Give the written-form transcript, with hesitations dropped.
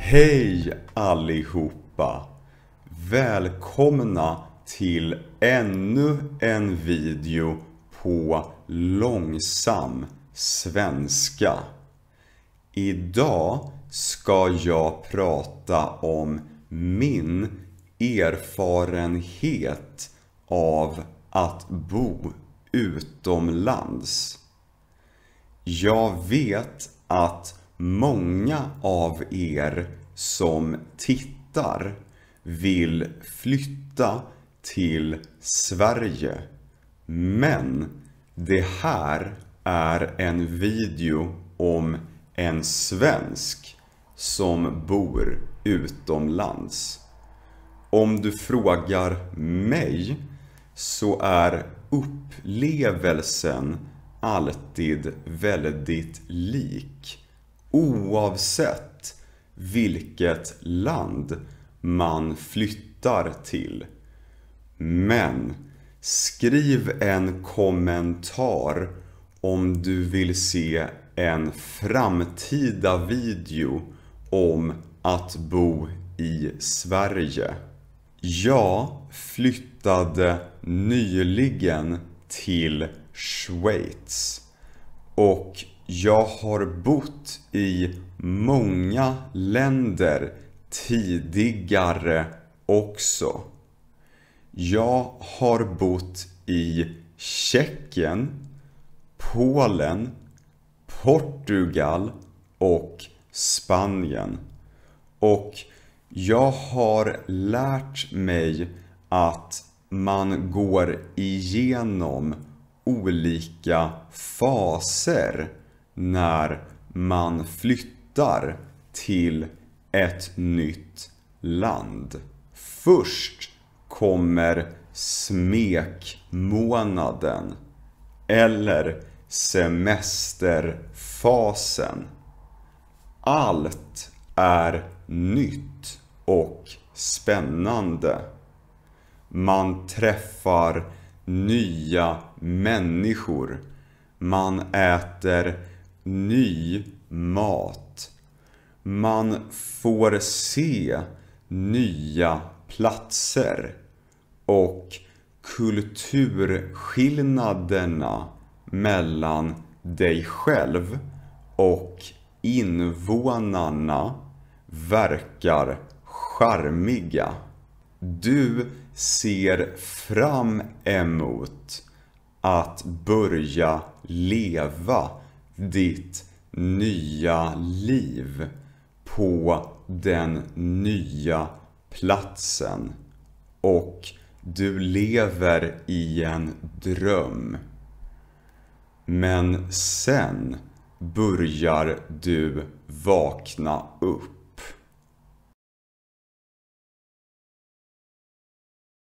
Hej allihopa! Välkomna till ännu en video på långsam svenska. Idag ska jag prata om min erfarenhet av att bo utomlands. Jag vet att många av er som tittar vill flytta till Sverige. Men det här är en video om en svensk som bor utomlands. Om du frågar mig så är upplevelsen alltid väldigt lik, oavsett vilket land man flyttar till. Men skriv en kommentar om du vill se en framtida video om att bo i Sverige. Jag flyttade nyligen till Schweiz och jag har bott i många länder tidigare också. Jag har bott i Tjeckien, Polen, Portugal och Spanien. Och jag har lärt mig att man går igenom olika faser när man flyttar till ett nytt land. Först kommer smekmånaden eller semesterfasen. Allt är nytt och spännande. Man träffar nya människor. Man äter ny mat. Man får se nya platser. Och kulturskillnaderna mellan dig själv och invånarna verkar charmiga. Du ser fram emot att börja leva ditt nya liv på den nya platsen. Och du lever i en dröm. Men sen börjar du vakna upp.